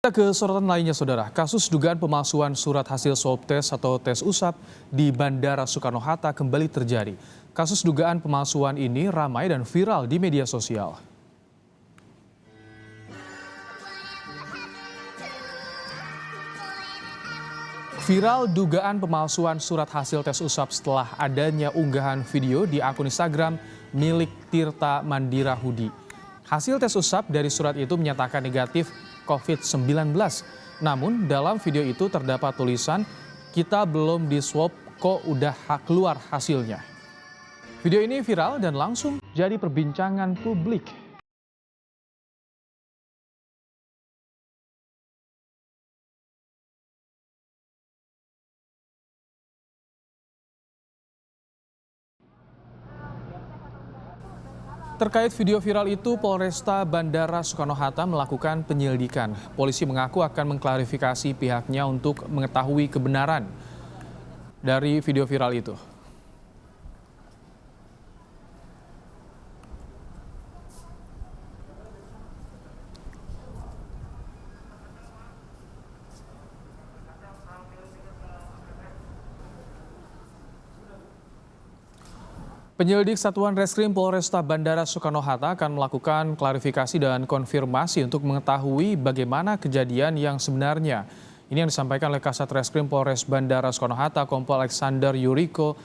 Kita ke sorotan lainnya, Saudara. Kasus dugaan pemalsuan surat hasil swab tes atau tes usap di Bandara Soekarno-Hatta kembali terjadi. Kasus dugaan pemalsuan ini ramai dan viral di media sosial. Viral dugaan pemalsuan surat hasil tes usap setelah adanya unggahan video di akun Instagram milik Tirta Mandira Hudi. Hasil tes usap dari surat itu menyatakan negatif COVID-19. Namun dalam video itu terdapat tulisan, "Kita belum di swab kok udah keluar hasilnya." Video ini viral dan langsung jadi perbincangan publik. Terkait video viral itu, Polresta Bandara Soekarno-Hatta melakukan penyelidikan. Polisi mengaku akan mengklarifikasi pihaknya untuk mengetahui kebenaran dari video viral itu. Penyelidik Satuan Reskrim Polresta Bandara Soekarno-Hatta akan melakukan klarifikasi dan konfirmasi untuk mengetahui bagaimana kejadian yang sebenarnya. Ini yang disampaikan oleh Kasat Reskrim Polres Bandara Soekarno-Hatta, Kompol Alexander Yuriko,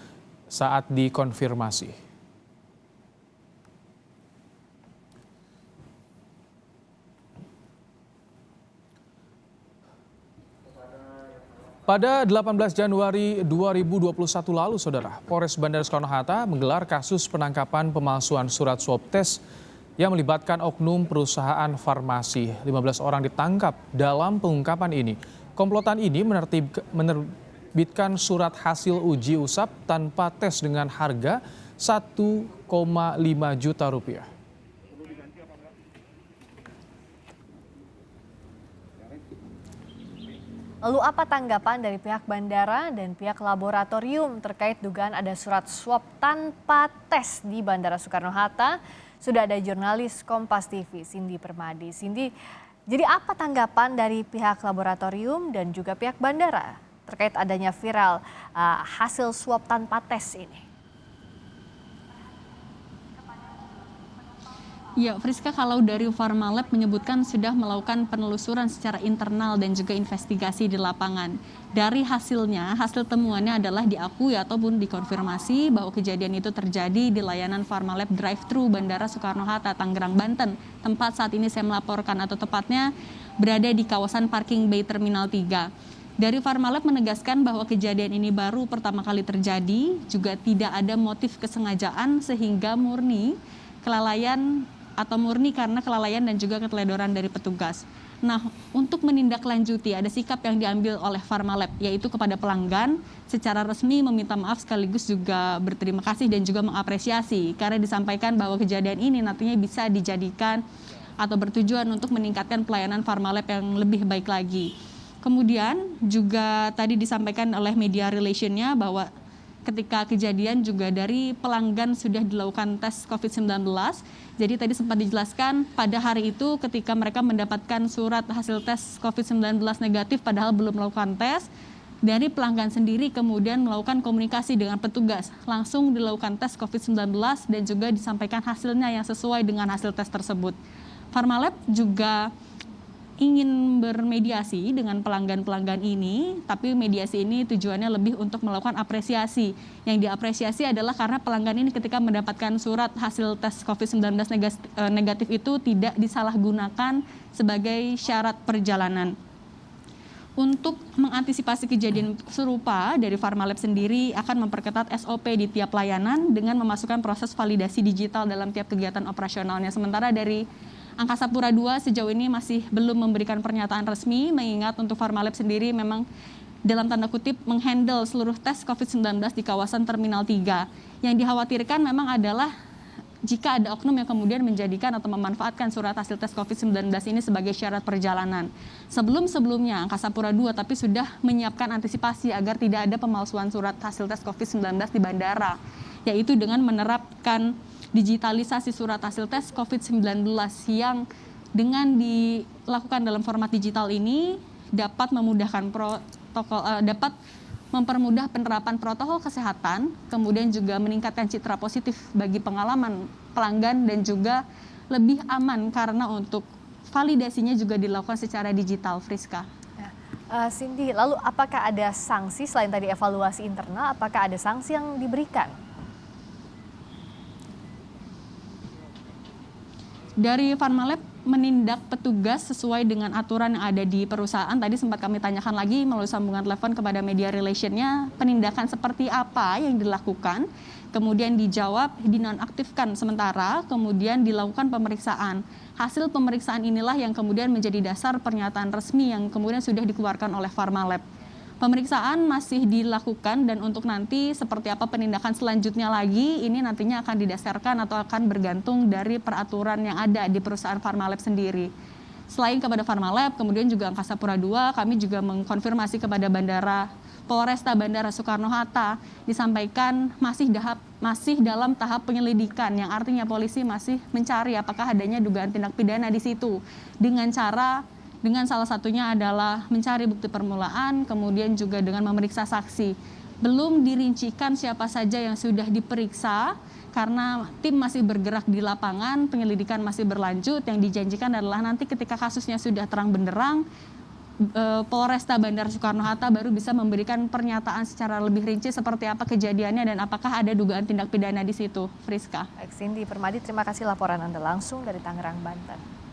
saat dikonfirmasi. Pada 18 Januari 2021 lalu, Saudara, Polres Bandara Soekarno-Hatta menggelar kasus penangkapan pemalsuan surat swab tes yang melibatkan oknum perusahaan farmasi. 15 orang ditangkap dalam pengungkapan ini. Komplotan ini menerbitkan surat hasil uji usap tanpa tes dengan harga 1,5 juta rupiah. Lalu apa tanggapan dari pihak bandara dan pihak laboratorium terkait dugaan ada surat swab tanpa tes di Bandara Soekarno-Hatta? Sudah ada jurnalis Kompas TV, Cindy Permadi. Cindy, jadi apa tanggapan dari pihak laboratorium dan juga pihak bandara terkait adanya viral hasil swab tanpa tes ini? Ya, Friska, kalau dari Pharmalab menyebutkan sudah melakukan penelusuran secara internal dan juga investigasi di lapangan. Dari hasilnya, hasil temuannya adalah diakui ataupun dikonfirmasi bahwa kejadian itu terjadi di layanan Pharmalab drive-thru Bandara Soekarno-Hatta, Tangerang, Banten. Tempat saat ini saya melaporkan atau tepatnya berada di kawasan parking bay Terminal 3. Dari Pharmalab menegaskan bahwa kejadian ini baru pertama kali terjadi, juga tidak ada motif kesengajaan sehingga murni kelalaian atau murni karena kelalaian dan juga keteledoran dari petugas. Nah, untuk menindaklanjuti ada sikap yang diambil oleh Pharmalab, yaitu kepada pelanggan secara resmi meminta maaf sekaligus juga berterima kasih dan juga mengapresiasi karena disampaikan bahwa kejadian ini nantinya bisa dijadikan atau bertujuan untuk meningkatkan pelayanan Pharmalab yang lebih baik lagi. Kemudian juga tadi disampaikan oleh media relationnya bahwa ketika kejadian juga dari pelanggan sudah dilakukan tes COVID-19. Jadi tadi sempat dijelaskan pada hari itu ketika mereka mendapatkan surat hasil tes COVID-19 negatif padahal belum melakukan tes, dari pelanggan sendiri kemudian melakukan komunikasi dengan petugas. Langsung dilakukan tes COVID-19 dan juga disampaikan hasilnya yang sesuai dengan hasil tes tersebut. Pharmalab juga ingin bermediasi dengan pelanggan-pelanggan ini, tapi mediasi ini tujuannya lebih untuk melakukan apresiasi. Yang diapresiasi adalah karena pelanggan ini ketika mendapatkan surat hasil tes COVID-19 negatif itu tidak disalahgunakan sebagai syarat perjalanan. Untuk mengantisipasi kejadian serupa, dari Pharmalab sendiri akan memperketat SOP di tiap layanan dengan memasukkan proses validasi digital dalam tiap kegiatan operasionalnya. Sementara dari Angkasa Pura II sejauh ini masih belum memberikan pernyataan resmi, mengingat untuk Pharmalab sendiri memang dalam tanda kutip menghandle seluruh tes COVID-19 di kawasan Terminal 3. Yang dikhawatirkan memang adalah jika ada oknum yang kemudian menjadikan atau memanfaatkan surat hasil tes COVID-19 ini sebagai syarat perjalanan. Sebelum-sebelumnya Angkasa Pura II tapi sudah menyiapkan antisipasi agar tidak ada pemalsuan surat hasil tes COVID-19 di bandara, yaitu dengan menerapkan digitalisasi surat hasil tes COVID-19 yang dengan dilakukan dalam format digital ini dapat memudahkan dapat mempermudah penerapan protokol kesehatan, kemudian juga meningkatkan citra positif bagi pengalaman pelanggan dan juga lebih aman karena untuk validasinya juga dilakukan secara digital, Friska. Cindy, lalu apakah ada sanksi selain tadi evaluasi internal, apakah ada sanksi yang diberikan? Dari Pharmalab menindak petugas sesuai dengan aturan yang ada di perusahaan. Tadi sempat kami tanyakan lagi melalui sambungan telepon kepada media relationnya, penindakan seperti apa yang dilakukan. Kemudian dijawab dinonaktifkan sementara, kemudian dilakukan pemeriksaan. Hasil pemeriksaan inilah yang kemudian menjadi dasar pernyataan resmi yang kemudian sudah dikeluarkan oleh Pharmalab. Pemeriksaan masih dilakukan dan untuk nanti seperti apa penindakan selanjutnya lagi, ini nantinya akan didasarkan atau akan bergantung dari peraturan yang ada di perusahaan Pharmalab sendiri. Selain kepada Pharmalab, kemudian juga Angkasa Pura II, kami juga mengkonfirmasi kepada Polresta Bandara Soekarno-Hatta, disampaikan masih dalam tahap penyelidikan, yang artinya polisi masih mencari apakah adanya dugaan tindak pidana di situ dengan salah satunya adalah mencari bukti permulaan, kemudian juga dengan memeriksa saksi. Belum dirincikan siapa saja yang sudah diperiksa, karena tim masih bergerak di lapangan, penyelidikan masih berlanjut. Yang dijanjikan adalah nanti ketika kasusnya sudah terang benderang, Polresta Bandara Soekarno-Hatta baru bisa memberikan pernyataan secara lebih rinci seperti apa kejadiannya dan apakah ada dugaan tindak pidana di situ, Friska. Baik, Cindy Permadi, terima kasih laporan Anda langsung dari Tangerang, Banten.